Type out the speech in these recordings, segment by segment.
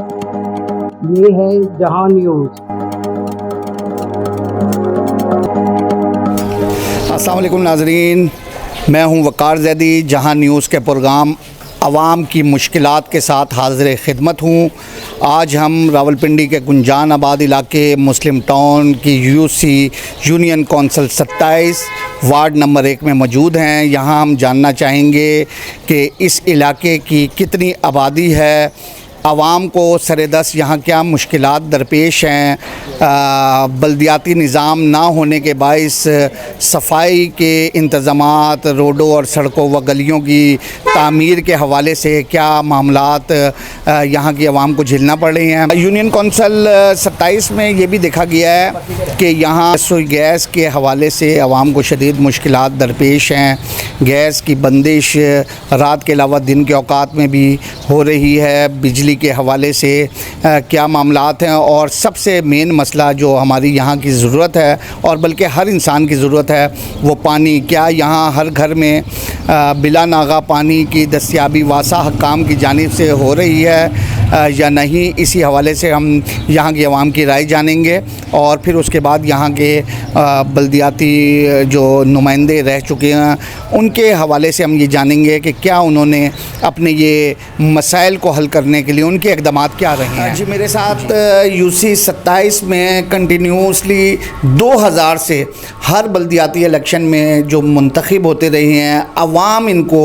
ये है जहां न्यूज़। अस्सलाम वालेकुम नाज़रीन, मैं हूं वक़ार ज़ैदी। जहां न्यूज़ के प्रोग्राम आवाम की मुश्किलात के साथ हाज़िर खिदमत हूं। आज हम रावलपिंडी के गुंजान आबाद इलाके मुस्लिम टाउन की UC union council 27 ward number 1 में मौजूद हैं। यहाँ हम जानना चाहेंगे कि इस इलाके की कितनी आबादी है, आवाम को सरेदस यहाँ क्या मुश्किलात दरपेश हैं। बल्दियाती निज़ाम ना होने के बाइस सफाई के इंतज़ामात, रोडों और सड़कों व गलियों की तामीर के हवाले से क्या मामलात यहाँ की आवाम को झेलना पड़ रही हैं। यूनियन कौंसिल 27 में ये भी देखा गया है कि यहाँ रसोई गैस के हवाले से आवाम को शदीद मुश्किलात दरपेश हैं। गैस की बंदिश रात के अलावा दिन के औकात में भी हो रही है। बिजली के हवाले से क्या मामलात हैं, और सबसे मेन मसला जो हमारी यहाँ की ज़रूरत है और बल्कि हर इंसान की ज़रूरत है वो पानी। क्या यहाँ हर घर में बिला नागा पानी की दस्तयाबी वासा हकाम की जानिब से हो रही है या नहीं, इसी हवाले से हम यहाँ की आवाम की राय जानेंगे। और फिर उसके बाद यहाँ के बल्दियाती जो नुमाइंदे रह चुके हैं उनके हवाले से हम ये जानेंगे कि क्या उन्होंने अपने ये मसाइल को हल करने के लिए उनके इक़दामात क्या रहे हैं। जी, मेरे साथ यूसी 27 में कंटिन्यूसली 2000 से हर बल्दियाती इलेक्शन में जो मुंतखब होते रहे हैं, आवाम इनको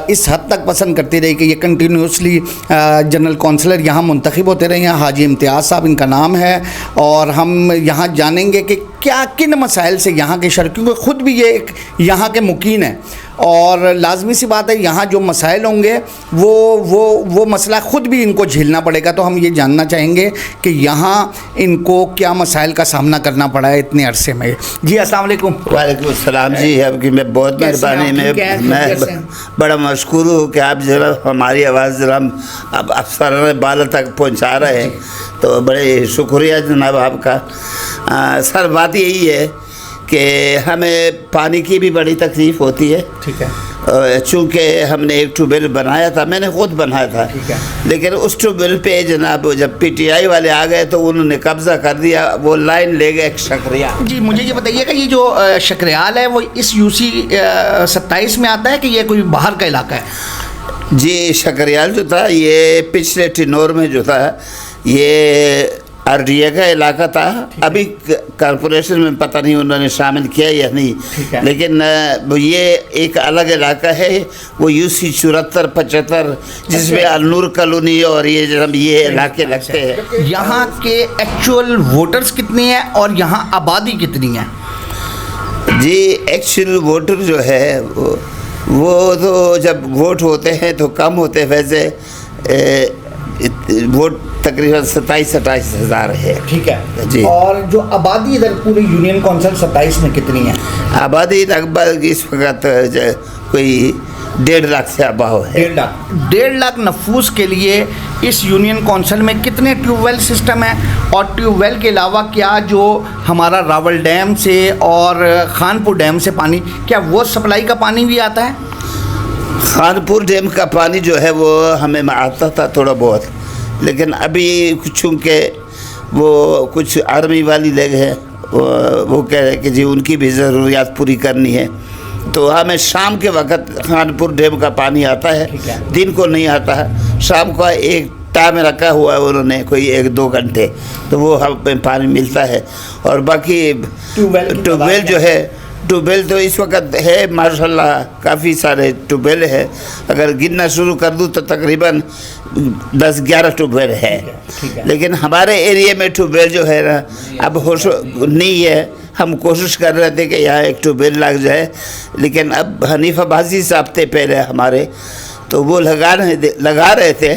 इस हद तक पसंद करती रही कि ये कंटिन्यूसली जनरल काउंसलर यहाँ मुंतखब होते रहे हैं। हाजी इम्तियाज़ साहब इनका नाम है, और हम यहाँ जानेंगे कि क्या किन मसाइल से यहाँ के शर्कियों को, ख़ुद भी ये एक यहाँ के मुकीन है और लाजमी सी बात है यहाँ जो मसाइल होंगे वो मसला ख़ुद भी इनको झेलना पड़ेगा। तो हम ये जानना चाहेंगे कि यहाँ इनको क्या मसाइल का सामना करना पड़ा है इतने अरसे में। जी अस्सलाम वालेकुम। वालेकुम अस्सलाम जी। आपकी मैं बहुत मेहरबानी, मैं बड़ा मशकूर हूँ कि आप ज़रा हमारी आवाज़ ज़रा अब अफसर बाल तक पहुँचा रहे हैं, तो बड़े शुक्रिया जनाब आपका। सर बात यही है कि हमें पानी की भी बड़ी तकलीफ़ होती है। ठीक है। चूँकि हमने एक ट्यूबवेल बनाया था, मैंने ख़ुद बनाया था, लेकिन उस ट्यूबवेल पे जनाब जब पीटीआई वाले आ गए तो उन्होंने कब्ज़ा कर दिया, वो लाइन ले गए शकरियाल। जी, मुझे ये बताइएगा, ये जो शकरियाल है वो इस यूसी 27 में आता है कि ये कोई बाहर का इलाका है? जी, शकरियाल जो था ये पिछले टिनोर में जो था ये आरडीए का इलाका था। अभी कॉरपोरेशन में पता नहीं उन्होंने शामिल किया या नहीं, लेकिन ये एक अलग इलाका है, वो यूसी 74-75 जिसमें अलनूर कॉलोनी और ये इलाके लगते हैं। यहाँ के एक्चुअल वोटर्स कितने हैं और यहाँ आबादी कितनी है? जी, एक्चुअल वोटर जो है वो तो जब वोट होते हैं तो कम होते हैं, वैसे वोट तकरीबन 27-28 हज़ार है। ठीक है जी। और जो आबादी इधर पूरे यूनियन कौंसिल 27 में कितनी है? आबादी लगभग इस वक्त कोई 1.5 लाख से अबाव है। 1.5 लाख नफूस के लिए इस यूनियन कौंसिल में कितने ट्यूबवेल सिस्टम है? और ट्यूबवेल के अलावा क्या जो हमारा रावल डैम से और खानपुर डैम से पानी, क्या वो सप्लाई का पानी भी आता है? खानपुर डैम का पानी जो है वो हमें आता था थोड़ा बहुत, लेकिन अभी चूँकि वो कुछ आर्मी वाली लोग हैं वो कह रहे हैं कि जी उनकी भी ज़रूरियात पूरी करनी है, तो हमें शाम के वक्त खानपुर डैम का पानी आता है, दिन को नहीं आता है। शाम का एक टाइम रखा हुआ है उन्होंने, कोई 1-2 घंटे, तो वो हमें पानी मिलता है। और बाकी ट्यूबवेल जो है, ट्यूबवेल तो इस वक्त है माशाल्लाह काफ़ी सारे ट्यूबवेल है। अगर गिनना शुरू कर दूँ तो तकरीबन 10-11 ट्यूबवेल है, लेकिन हमारे एरिया में ट्यूबवेल जो है ना अब होश नहीं है। हम कोशिश कर रहे थे कि यहाँ एक ट्यूबवेल लग जाए, लेकिन अब हनीफ अब्बासी साहब थे पहले हमारे, तो वो लगा रहे थे।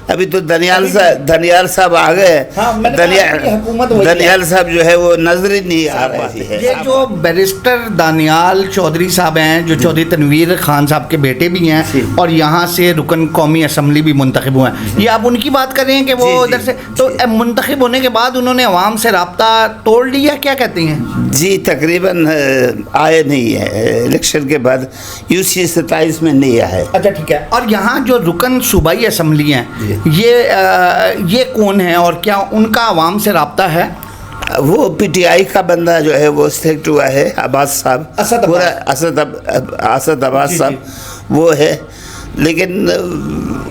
अभी तो दनियाल साहब आ गए। हाँ, दनियाल साहब जो है वो नजर ही नहीं आ रहे हैं। ये जो बैरिस्टर दानियाल चौधरी साहब हैं, जो चौधरी तनवीर खान साहब के बेटे भी हैं और यहाँ से रुकन कौमी असम्बली भी मुंतखब हुए हैं, ये आप उनकी बात कर रहे हैं कि वो इधर से तो मुंतखब होने के बाद उन्होंने अवाम से राब्ता तोड़ लिया, क्या कहते हैं? जी, तकरीबन आए नहीं है इलेक्शन के बाद, यूसी 27 में नहीं आए। अच्छा, ठीक है। और यहाँ जो रुकन सूबाई असम्बली हैं, ये कौन है और क्या उनका आवाम से रब्ता है? वो पीटीआई का बंदा जो है वो सिलेक्ट हुआ है, अब्बास साहब, असद पूरा अब्बास। असद अब्बास साहब वो है, लेकिन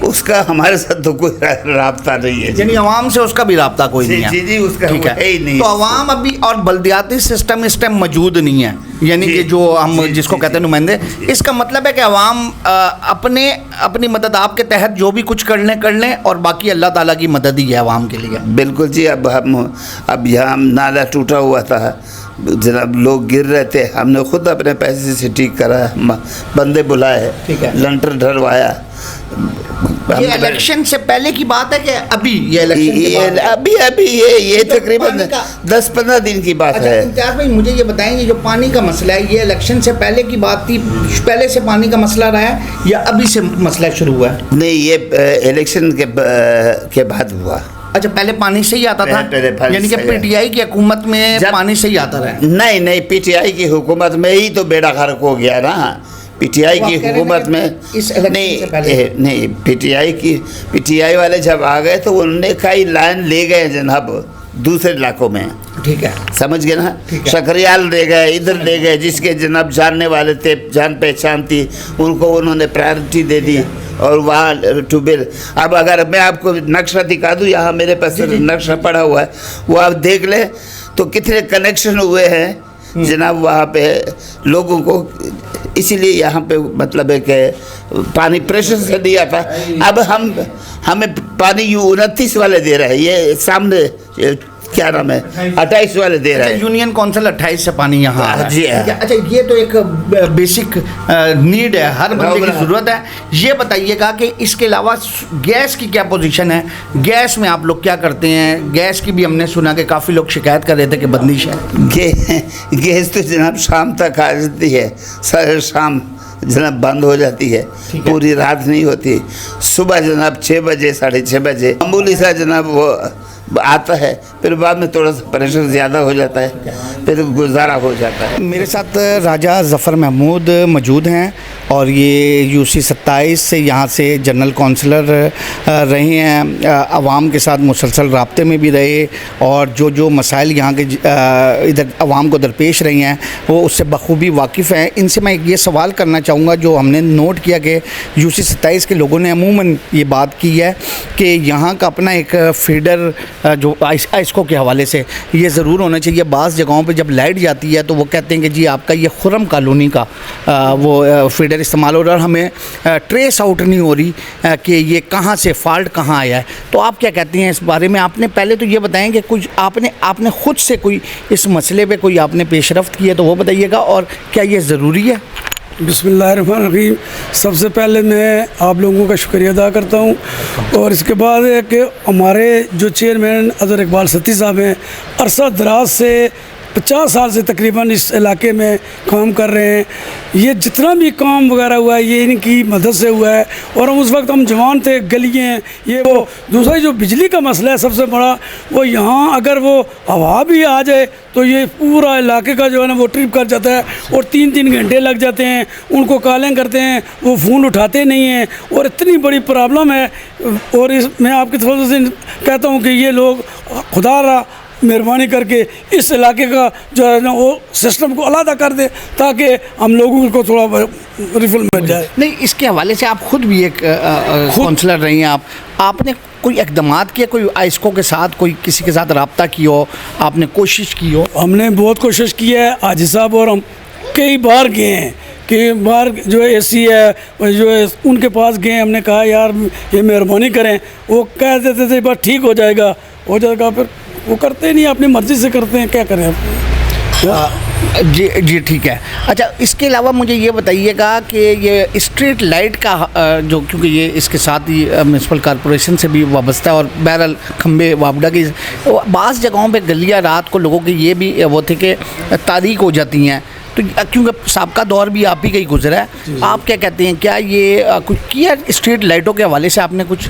उसका हमारे साथ तो कोई राब्ता नहीं है। यानी अवाम से उसका भी राब्ता कोई नहीं है? जी, उसका ठीक है ही नहीं। तो अवाम अभी और बल्दियाती सिस्टम इस टाइम मौजूद नहीं है, यानी कि जो हम जिसको कहते हैं नुमाइंदे, इसका मतलब है कि अवाम अपनी मदद आपके तहत जो भी कुछ कर लें और बाकी अल्लाह ताला की मदद ही है अवाम के लिए। बिल्कुल जी। अब यहाँ नाला टूटा हुआ था जनाब, लोग गिर रहे थे, हमने खुद अपने पैसे से ठीक करा, बंदे बुलाए, लंटर ढलवाया। ये इलेक्शन से पहले की बात है कि अभी ये इलेक्शन अभी ये तकरीबन 10-15 दिन की बात है। इम्तियाज़ भाई मुझे ये बताएंगे, जो पानी का मसला है, ये इलेक्शन से पहले की बात थी, पहले से पानी का मसला रहा है या अभी से मसला शुरू हुआ है? नहीं, ये इलेक्शन के बाद हुआ। अच्छा, पहले पानी से ही आता था, यानी कि पीटीआई की हुकूमत में पानी से ही आता रहा? नहीं, पीटीआई की हुकूमत में ही तो बेड़ा गर्क हो गया ना। पीटीआई की हुकूमत में नहीं, पीटीआई वाले जब आ गए तो उन्होंने कई लाइन ले गए जनाब दूसरे इलाकों में। ठीक है, समझ गए ना। शकरियाल ले गए, इधर ले गए, जिसके जनाब जानने वाले थे, जान पहचान थी, उनको उन्होंने प्रायोरिटी दे दी और वहाँ ट्यूबवेल। अब अगर मैं आपको नक्शा दिखा दूँ, यहाँ मेरे पास नक्शा पड़ा हुआ है, वो आप देख ले तो कितने कनेक्शन हुए हैं जनाब वहाँ पे लोगों को। इसीलिए यहाँ पे मतलब है कि पानी प्रेशर से नहीं आता। अब हमें पानी यू 29 वाले दे रहे हैं, ये सामने क्या नाम है 28 वाले दे रहा है। यूनियन काउंसिल 28 से पानी यहाँ आ रहा है। जी है। अच्छा, ये तो एक बेसिक नीड है, हर बंदे की ज़रूरत है। ये बताइएगा कि इसके अलावा गैस की क्या पोजीशन है? गैस में आप लोग क्या करते हैं? गैस की भी हमने सुना कि काफ़ी लोग शिकायत कर रहे थे कि बंदिश है। गैस तो जनाब शाम तक आ जाती है, सारे शाम जनाब बंद हो जाती है, पूरी रात नहीं होती। सुबह जनाब 6 बजे 6:30 बजे मामूली सा जनाब वो आता है, फिर बाद में थोड़ा सा प्रेशर ज़्यादा हो जाता है, फिर गुजारा हो जाता है। मेरे साथ राजा ज़फ़र महमूद मौजूद हैं और ये यूसी 27 से यहाँ से जनरल काउंसलर रहे हैं, आवाम के साथ मुसलसल राब्ते में भी रहे और जो मसाइल यहाँ के इधर आवाम को दरपेश रही हैं वो उससे बखूबी वाकिफ़ हैं। इनसे मैं ये सवाल करना चाहूँगा, जो हमने नोट किया कि यूसी 27 के लोगों ने अमूमन ये बात की है कि यहाँ का अपना एक फीडर जो आइस्को के हवाले से ये ज़रूर होना चाहिए। बाज़ जगहों पे जब लाइट जाती है तो वो कहते हैं कि जी आपका ये खुरम कॉलोनी का वो फीडर इस्तेमाल हो रहा है और हमें ट्रेस आउट नहीं हो रही कि ये कहाँ से फ़ॉल्ट कहाँ आया है। तो आप क्या कहती हैं इस बारे में? आपने पहले तो ये बताएं कि कुछ आपने ख़ुद से कोई इस मसले पे कोई आपने पेशरफ्त की है तो वो बताइएगा, और क्या ये ज़रूरी है? बिस्मिल्लाहिर्रहमानिर्रहीम। सबसे पहले मैं आप लोगों का शुक्रिया अदा करता हूँ और इसके बाद है कि हमारे जो चेयरमैन अज़हर इकबाल सत्ती साहब हैं, अरसा दराज से 50 साल से तकरीबन इस इलाके में काम कर रहे हैं। ये जितना भी काम वगैरह हुआ है ये इनकी मदद से हुआ है और उस वक्त हम जवान थे, गलियाँ ये वो। दूसरा जो बिजली का मसला है सबसे बड़ा, वो यहाँ अगर वो हवा भी आ जाए तो ये पूरा इलाके का जो है ना वो ट्रिप कर जाता है और 3-3 घंटे लग जाते हैं। उनको कॉलिंग करते हैं, वो फ़ोन उठाते नहीं हैं और इतनी बड़ी प्रॉब्लम है। और मैं आपकी तरफ से कहता हूँ कि ये लोग खुदा मेहरबानी करके इस इलाके का जो है ना वो सिस्टम को अलग कर दे ताकि हम लोगों को थोड़ा रिफिल मिल जाए। नहीं, इसके हवाले से आप खुद भी एक काउंसलर रही हैं, आपने कोई इक़दामात किया, कोई आइस्को के साथ कोई किसी के साथ रब्ता की हो, आपने कोशिश की हो? हमने बहुत कोशिश की है आजी साहब, और हम कई बार गए हैं कि बाहर जो है एसी है जो है उनके पास गए, हमने कहा यार ये मेहरबानी करें, वो कह देते थे बस ठीक हो जाएगा, फिर वो करते नहीं, अपनी मर्ज़ी से करते हैं, क्या करें आप। जी ठीक है। अच्छा, इसके अलावा मुझे ये बताइएगा कि ये स्ट्रीट लाइट का जो, क्योंकि ये इसके साथ ही म्यूनसिपल कॉरपोरेशन से भी वाबस्ता है और बहरहाल खंबे वापडा की बाज़ जगहों पे गलियाँ रात को लोगों की ये भी वो थे कि तारीक हो जाती हैं, तो क्योंकि सबका दौर भी आप ही का ही गुजरा है, आप क्या कहते हैं, क्या ये कुछ किया स्ट्रीट लाइटों के हवाले से आपने कुछ?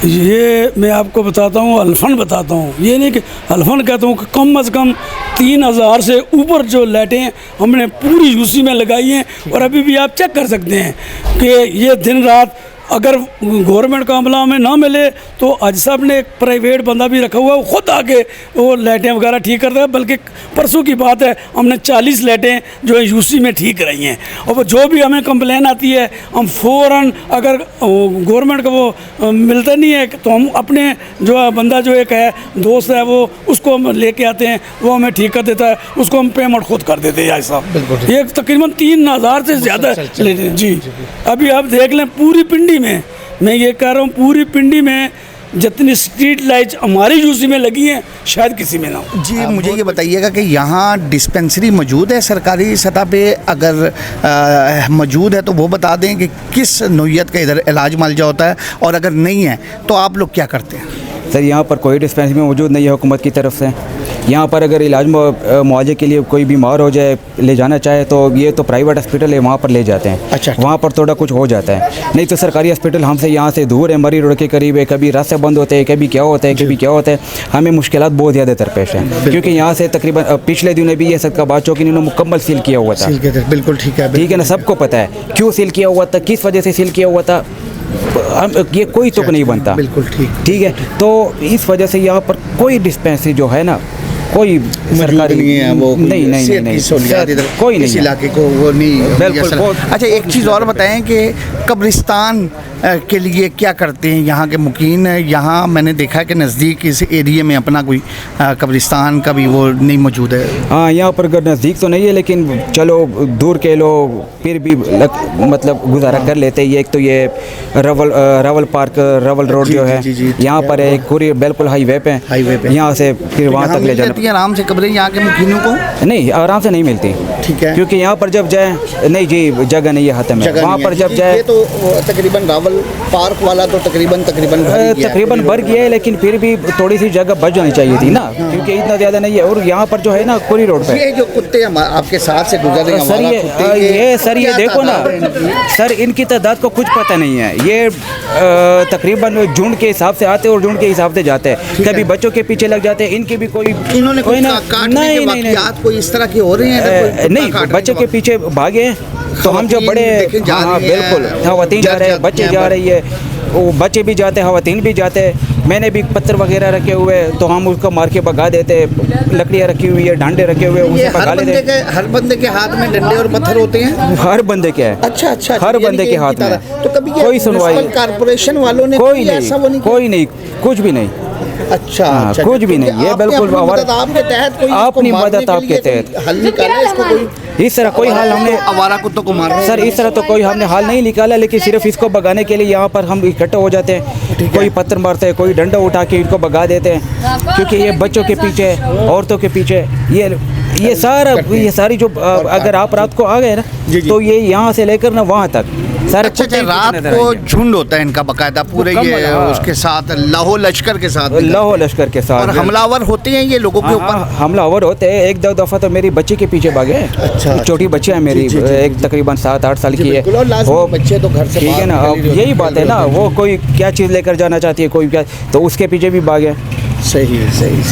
ये मैं आपको बताता हूँ, अल्फन बताता हूँ, ये नहीं कि अल्फन कहता हूँ कि कम से कम 3000 से ऊपर जो लाइटें हमने पूरी यूसी में लगाई हैं और अभी भी आप चेक कर सकते हैं कि ये दिन रात अगर गवर्नमेंट का अमला में ना मिले तो आज साहब ने एक प्राइवेट बंदा भी रखा हुआ है, वो खुद आके वो लाइटें वगैरह ठीक करता है। बल्कि परसों की बात है, हमने 40 लाइटें जो है यूसी में ठीक कराई हैं। और वो जो भी हमें कंप्लेन आती है हम फ़ौरन, अगर गवर्नमेंट का वो मिलता नहीं है तो हम अपने जो है बंदा जो एक है दोस्त है वो उसको हम लेके आते हैं, वो हमें ठीक कर देता है, उसको हम पेमेंट खुद कर देते हैं। साहब ये तकरीबन 3000 से ज़्यादा लेते हैं जी। अभी आप देख लें पूरी पिंडी में, मैं ये कह रहा हूँ पूरी पिंडी में जितनी स्ट्रीट लाइट्स हमारी यूसी में लगी हैं शायद किसी में ना हो। जी मुझे ये बताइएगा कि यहाँ डिस्पेंसरी मौजूद है सरकारी सतह पे? अगर मौजूद है तो वो बता दें कि किस नौइयत का इधर इलाज मुआवजा होता है, और अगर नहीं है तो आप लोग क्या करते हैं? सर यहाँ पर कोई डिस्पेंसरी मौजूद नहीं है हुकूमत की तरफ से। यहाँ पर अगर इलाज मुआवजे के लिए कोई बीमार हो जाए, ले जाना चाहे तो ये तो प्राइवेट हॉस्पिटल है, वहाँ पर ले जाते हैं। अच्छा। वहाँ पर थोड़ा कुछ हो जाता है, नहीं तो सरकारी हॉस्पिटल हमसे यहाँ से दूर है, मरी रोड के करीब है। कभी रास्ते बंद होते हैं, कभी क्या होता है, कभी क्या होता है। हमें मुश्किलात बहुत ज़्यादा दरपेश हैं, क्योंकि यहाँ से तकरीबन पिछले दिनों भी ये सदकाबाद चौक इन्होंने मुकम्मल सील किया हुआ था। बिल्कुल ठीक है, ठीक है ना, सबको पता है क्यों सील किया हुआ था, किस वजह से सील किया हुआ था, ये कोई तुक नहीं बनता। बिल्कुल ठीक है। तो इस वजह से यहाँ पर कोई डिस्पेंसरी जो है ना, कोई सरकारी नहीं है, वो नहीं सर, कोई नहीं, इस इलाके को वो नहीं बिल्कुल। अच्छा एक चीज़ और बताएं कि कब्रिस्तान के लिए क्या करते हैं यहाँ के मुकीन? यहाँ मैंने देखा है कि नज़दीक इस एरिया में अपना कोई कब्रिस्तान का भी वो नहीं मौजूद है। हाँ, यहाँ पर नज़दीक तो नहीं है, लेकिन चलो दूर के लोग फिर भी मतलब गुजारा कर लेते हैं। एक तो ये रवल पार्क, रवल रोड जो है यहाँ पर है, पूरी बिल्कुल हाईवे पे, यहाँ से फिर वहाँ तक ले जाना आराम से कब्रें यहाँ के मुकीनों को? नहीं, आराम से नहीं मिलती। ठीक है, क्योंकि यहाँ पर जब जाए, नहीं जी जगह नहीं है हाथ में, वहाँ पर जब जाए तो तकरीबन रावल पार्क वाला तो तकरीबन भर गया है, लेकिन फिर भी थोड़ी सी जगह बच जानी चाहिए थी ना, क्योंकि इतना ज़्यादा नहीं है। और यहाँ पर जो है ना पूरी रोड पे ये जो कुत्ते आपके साथ से गुजर रहे हैं, सर ये देखो ना सर, इनकी तादाद को कुछ पता नहीं है। ये तकरीबन झुंड के हिसाब से आते और झुंड के हिसाब से जाते हैं। कभी बच्चों के पीछे लग जाते हैं, इनके भी कोई इन्होंने कोई नहीं कोई इस तरह की हो रही है नहीं, बच्चों के पीछे भागे तो हम जो बड़े, हाँ बिल्कुल, खवातीन जा रहे हैं, बच्चे जा रही है, वो बच्चे भी जाते हैं, खवातीन भी जाते हैं। मैंने भी पत्थर वगैरह रखे हुए तो हम उसको मार के भगा देते। लकड़ियाँ रखी हुई है, डंडे रखे हुए, उसे भगा लेते। हर बंदे के हाथ में डंडे और पत्थर होते हैं? हर बंदे के है। अच्छा, हर बंदे के हाथ में। तो कभी कोई सुनवाई कारपोरेशन वालों ने कोई नहीं, कुछ भी नहीं। अच्छा, कुछ भी नहीं, ये बिल्कुल आपके तहत अपनी मदद आपके तहत हल निकाला इसको? कोई इस तरह कोई हाल हमने आवारा कुत्तों को मार सर, इस तरह तो कोई हमने हाल नहीं निकाला, लेकिन सिर्फ इसको भगाने के लिए यहाँ पर हम इकट्ठे हो जाते हैं। कोई पत्थर मारते हैं, कोई डंडा उठा के इनको भगा देते हैं, क्योंकि ये बच्चों के पीछे, औरतों के पीछे, ये सारी जो अगर आप रात को आ गए ना तो ये यहाँ से लेकर ना वहाँ तक सारे। अच्छा, रात को झुंड होता है इनका बाकायदा पूरे, ये उसके साथ लाहो लश्कर के साथ और हमलावर होते हैं ये लोगों के ऊपर? हमलावर होते हैं। एक दो दफ़ा तो मेरी बच्ची के पीछे भागे। अच्छा, छोटी बच्ची है मेरी, एक तकरीबन 7-8 साल की है वो। बच्चे तो घर से, ठीक है ना, यही बात है ना, वो कोई क्या चीज़ लेकर जाना चाहती है, कोई क्या, तो उसके पीछे भी भागे। सही।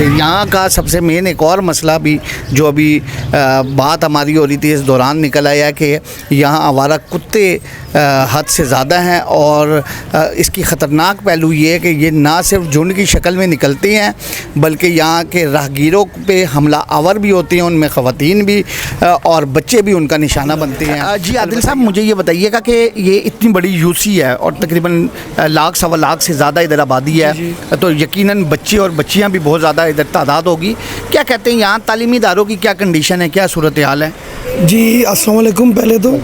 यहाँ का सबसे मेन एक और मसला भी जो अभी बात हमारी हो रही थी इस दौरान निकल आया कि यहाँ आवारा कुत्ते हद से ज़्यादा हैं, और इसकी ख़तरनाक पहलू ये है कि ये ना सिर्फ झुंड की शक्ल में निकलते हैं बल्कि यहाँ के राहगीरों पे हमला आवर भी होते हैं, उनमें ख़वातीन भी और बच्चे भी उनका निशाना बनते हैं। जी आदिल साहब, मुझे ये बताइएगा कि ये इतनी बड़ी यूसी है और तकरीबन 1-1.25 लाख से ज़्यादा इधर आबादी है, तो यकीनन बच्चे और बच्चियाँ भी बहुत ज़्यादा इधर तादाद होगी। क्या कहते हैं यहाँ तालीमी इदारों की क्या कंडीशन है, क्या सूरत हाल है? जी अस्सलाम वालेकुम। पहले तो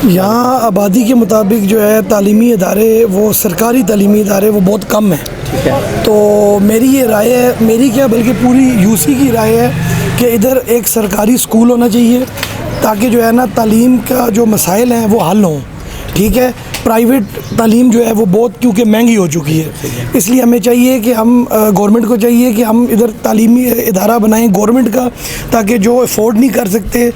यहाँ आबादी के मुताबिक जो है तालीमी इदारे, वो सरकारी तालीमी इदारे वो बहुत कम है। ठीक है, तो मेरी ये राय है, मेरी क्या बल्कि पूरी यूसी की राय है कि इधर एक सरकारी स्कूल होना चाहिए ताकि जो है ना तालीम का जो मसाइल हैं वो हल हों। ठीक है, प्राइवेट तालीम जो है वो बहुत क्योंकि महंगी हो चुकी है, इसलिए हमें चाहिए कि हम गवर्नमेंट को चाहिए कि हम इधर तालीमी इदारा बनाएं गवर्नमेंट का, ताकि जो अफोर्ड नहीं कर सकते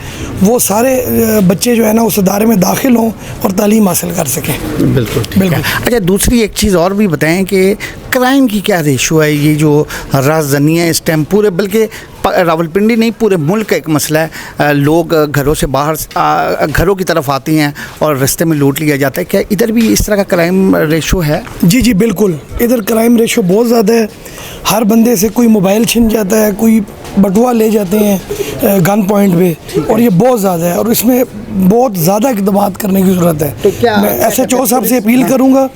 वो सारे बच्चे जो है ना उस इदारे में दाखिल हों और तालीम हासिल कर सकें। बिल्कुल। अच्छा, दूसरी एक चीज़ और भी बताएं कि क्राइम की क्या रेशो है? ये जो राजधानी है इस टाइम पूरे, बल्कि रावलपिंडी नहीं पूरे मुल्क का एक मसला है। लोग घरों से बाहर घरों की तरफ आती हैं और रास्ते में लूट लिया जाता है। क्या इधर भी इस तरह का क्राइम रेशो है? जी जी बिल्कुल, इधर क्राइम रेशो बहुत ज़्यादा है। हर बंदे से कोई मोबाइल छिन जाता है, कोई बटुआ ले जाते हैं गन पॉइंट पे, और ये बहुत ज़्यादा है और इसमें बहुत ज़्यादा इक़दाम करने की ज़रूरत है। तो क्या मैं SHO साहब से अपील करूँगा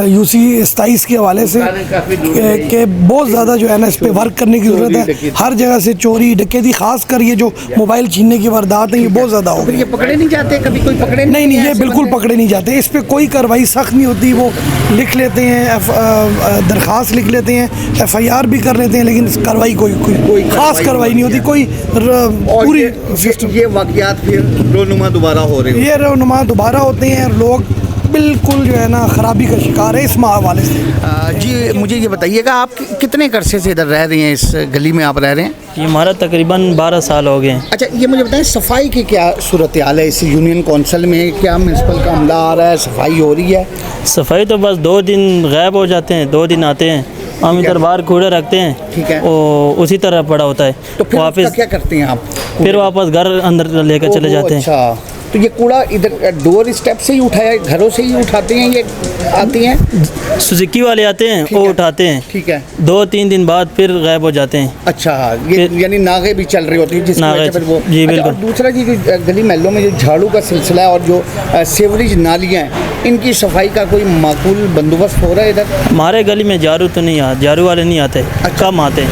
UC 27 के हवाले से कि बहुत ज़्यादा जो है ना इस पर वर्क करने की ज़रूरत है। हर जगह से चोरी डकैती, ख़ास कर ये जो मोबाइल छीनने की वारदात है ये बहुत ज़्यादा हो गई। ये पकड़े नहीं जाते? कभी कोई पकड़े नहीं, ये बिल्कुल पकड़े नहीं जाते। इस पर कोई कार्रवाई सख्त नहीं होती। वो लिख लेते हैं, दरख्वास्त लिख लेते हैं, FIR भी कर लेते हैं, लेकिन कार्रवाई कोई खास कार्रवाई नहीं होती। कोई पूरी सिस्टम, ये वाक़यात फिर रोनुमा दोबारा हो रहे हैं। ये रोनुमा दोबारा होते हैं, लोग बिल्कुल जो है ना ख़राबी का शिकार है इस हवाले से। जी मुझे ये बताइएगा, आप कितने अरसे से इधर रह रही हैं, इस गली में आप रह रहे हैं? ये हमारा तकरीबन 12 साल हो गए हैं। अच्छा, ये मुझे बताएं सफाई की क्या सूरत हाल है इस यूनियन कौंसिल में? क्या म्यूनसिपल का अमला आ रहा है, सफाई हो रही है? सफाई तो बस 2 दिन गायब हो जाते हैं, 2 दिन आते हैं, हम इधर बाहर कूड़े रखते हैं, ठीक है, और उसी तरह पड़ा होता है। तो फिर वापस क्या करते हैं आप? फिर वापस घर अंदर लेकर चले जाते हैं। अच्छा, तो ये कूड़ा इधर डोर स्टेप से ही उठाया, घरों से ही उठाते हैं? ये आती हैं सुजुकी वाले आते हैं, वो उठाते हैं, ठीक है, 2-3 दिन बाद फिर गायब हो जाते हैं। अच्छा, ये यानी नागे भी चल रही होती है जिसकी वजह से फिर वो। जी बिल्कुल। और दूसरा जी, जो गली महलों में जो झाड़ू का सिलसिला है और जो सीवरेज नालियाँ हैं, इनकी सफाई का कोई माकूल बंदोबस्त हो रहा है इधर? हमारे गली में झाड़ू वाले नहीं आते, कम आते हैं।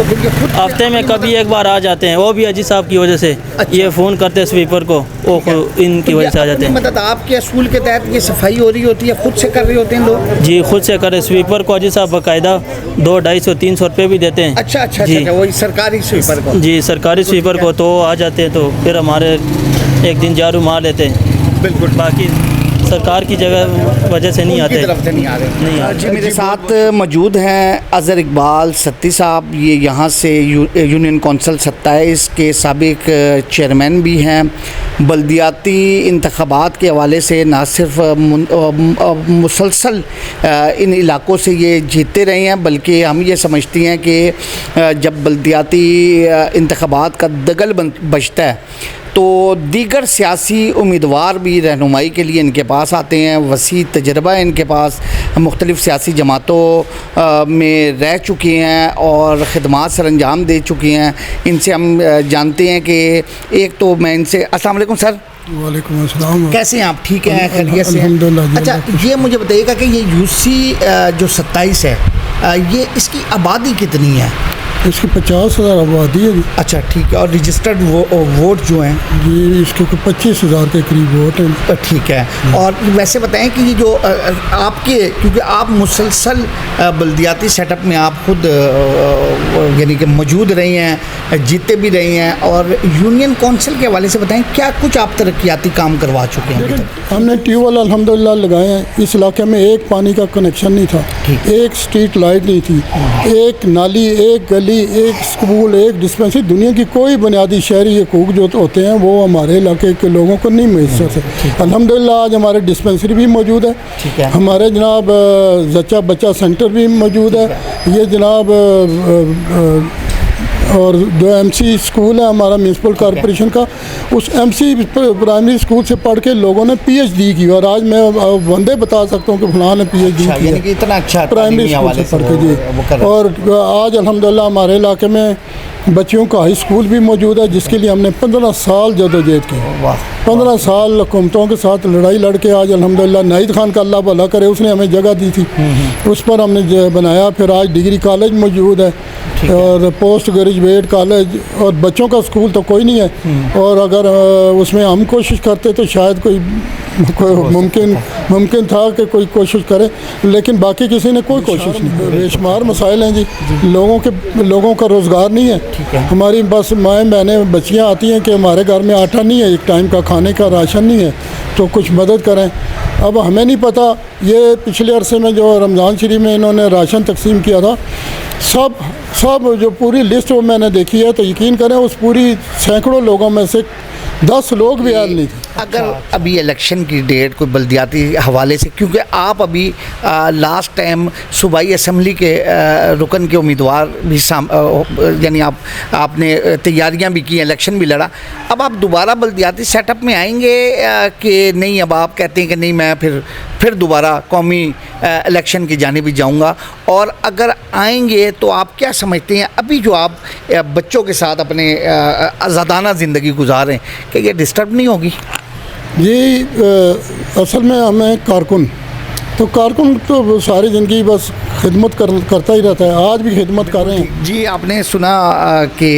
हफ्ते में कभी एक बार आ जाते हैं, वो भी अजी साहब की वजह से। ये फ़ोन करते हैं स्वीपर को, वो इनकी वजह से आ जाते हैं। मतलब आपके स्कूल के तहत ये सफाई हो रही होती है, खुद से कर रहे होते हैं लोग? जी खुद से करे। स्वीपर को अजी साहब बाकायदा 200-250-300 रुपये भी देते हैं। अच्छा, जी वही सरकारी स्वीपर को? जी सरकारी स्वीपर को, तो आ जाते हैं, तो फिर हमारे एक दिन झाड़ू मार लेते हैं। बिल्कुल, बाकी सरकार की जगह वजह से नहीं आते, तरफ से नहीं आ रहे। नहीं आते। जी मेरे साथ मौजूद हैं अज़हर इकबाल सत्ती साहब, ये यहाँ से यूनियन कौंसिल 27 के साबिक चेयरमैन भी हैं। बल्दियाती इंतखाबात के हवाले से ना सिर्फ मुसलसल इन इलाकों से ये जीतते रहे हैं, बल्कि हम ये समझती हैं कि जब बल्दियाती इंतखाबात का दगल बजता है तो दीगर सियासी उम्मीदवार भी रहनुमाई के लिए इनके पास आते हैं। वसी तजर्बा है इनके पास, मुख्तलिफ़ सियासी जमातों में रह चुकी हैं और ख़िदमात सर अंजाम दे चुकी हैं। इनसे हम जानते हैं कि एक तो मैं इनसे, अस्सलाम वालेकुम सर। वालेकुम अस्सलाम। कैसे हैं आप? ठीक हैं, खैरियत से? अल्हम्दुलिल्लाह। अच्छा, ये मुझे बताइएगा कि ये UC जो 27 है, ये इसकी आबादी कितनी है? इसकी 50,000 आबादी है। अच्छा, ठीक है। और रजिस्टर्ड वोट जो हैं ये इसके 25,000 के करीब वोट हैं। ठीक है। और वैसे बताएं कि ये जो आपके, क्योंकि आप मुसलसल बल्दियाती सेटअप में आप खुद यानी कि मौजूद रही हैं, जीते भी रही हैं, और यूनियन कौंसिल के हवाले से बताएं क्या कुछ आप तरक्याती काम करवा चुके हैं? हमने ट्यूबवेल अल्हम्दुलिल्लाह लगाए हैं। इस इलाके में एक पानी का कनेक्शन नहीं था, एक स्ट्रीट लाइट नहीं थी, एक नाली, एक गली, एक स्कूल, एक डिस्पेंसरी। दुनिया की कोई बुनियादी शहरी हकूक़ जो होते हैं वो हमारे इलाके के लोगों को नहीं मैसर थे। अल्हम्दुलिल्लाह आज हमारे डिस्पेंसरी भी मौजूद है, हमारे जनाब जच्चा बच्चा सेंटर भी मौजूद है, ये जनाब और जो MC स्कूल है हमारा म्यूनसिपल कॉरपोरेशन का, उस MC प्राइमरी स्कूल से पढ़ के लोगों ने PhD की, और आज मैं बंदे बता सकता हूँ कि फलां ने PhD की है इतना अच्छा प्राइमरी स्कूल से पढ़ के जी। और आज अल्हम्दुलिल्लाह हमारे इलाके में बच्चियों का हाई स्कूल भी मौजूद है, जिसके लिए हमने 15 साल जदोजहद की। 15 साल हुकूमतों के साथ लड़ाई लड़के आज अल्हम्दुलिल्लाह नाहिद खान का अल्लाह भला करे, उसने हमें जगह दी थी, उस पर हमने बनाया। फिर आज डिग्री कॉलेज मौजूद है और पोस्ट ग्रेजुएट कॉलेज, और बच्चों का स्कूल तो कोई नहीं है। और अगर उसमें हम कोशिश करते तो शायद कोई मुमकिन था कि कोई कोशिश करे, लेकिन बाकी किसी ने कोई कोशिश नहीं। बेशुमार मसाइल हैं जी, लोगों का रोज़गार नहीं है। हमारी बस माएँ बहनें बच्चियाँ आती हैं कि हमारे घर में आटा नहीं है, एक टाइम का खाने का राशन नहीं है, तो कुछ मदद करें। अब हमें नहीं पता, ये पिछले अरसे में जो रमज़ान शरीफ में इन्होंने राशन तकसीम किया था, सब जो पूरी लिस्ट वो मैंने देखी है, तो यकीन करें उस पूरी सैकड़ों लोगों में से 10 लोग भी आयल नहीं थे। अगर अभी इलेक्शन की डेट कोई बल्दियाती हवाले से, क्योंकि आप अभी लास्ट टाइम सूबाई असम्बली के रुकन के उम्मीदवार भी यानी आपने तैयारियां भी की, इलेक्शन भी लड़ा, अब आप दोबारा बल्दियाती सेटअप में आएंगे कि नहीं? अब आप कहते हैं कि नहीं, मैं फिर दोबारा कौमी इलेक्शन की जानिब भी जाऊंगा, और अगर आएंगे तो आप क्या समझते हैं अभी जो आप बच्चों के साथ अपने आज़ादाना ज़िंदगी गुजार रहे हैं, कि ये डिस्टर्ब नहीं होगी? ये असल में हमें कारकुन तो सारी ज़िंदगी बस खिदमत करता ही रहता है, आज भी खिदमत कर रहे हैं। जी, आपने सुना कि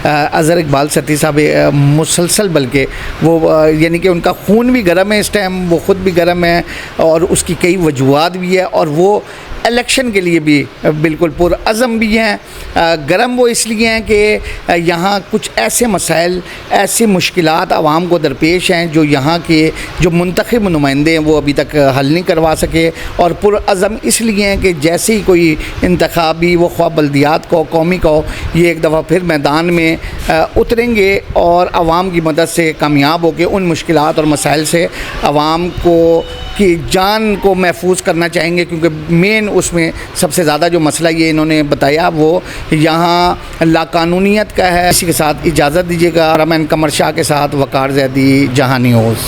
अज़हर इकबाल सत्ती साहब मुसलसल, बल्कि वो यानी कि उनका खून भी गर्म है इस टाइम, वो ख़ुद भी गर्म है और उसकी कई वजूहात भी है, और वो इलेक्शन के लिए भी बिल्कुल पुरअज़म भी हैं। गर्म वो इसलिए हैं कि यहाँ कुछ ऐसे मसाइल, ऐसी मुश्किलात आवाम को दरपेश हैं जो यहाँ के जो मुंतखब नुमाइंदे हैं वो अभी तक हल नहीं करवा सके, और पुरअज़म इसलिए हैं कि जैसे ही कोई इंतखाबी, वो ख्वाह बल्दियात को, कौमी को, ये एक दफ़ा फिर मैदान में उतरेंगे और आवाम की मदद से कामयाब होकर उन मुश्किलात और मसाइल से आवाम को की जान को महफूज करना चाहेंगे, क्योंकि मेन उसमें सबसे ज़्यादा जो मसला ये इन्होंने बताया वो यहाँ लाकानूनियत का है। इसी के साथ इजाज़त दीजिएगा। रमन कमर शाह के साथ वकार ज़ैदी, जहां न्यूज़।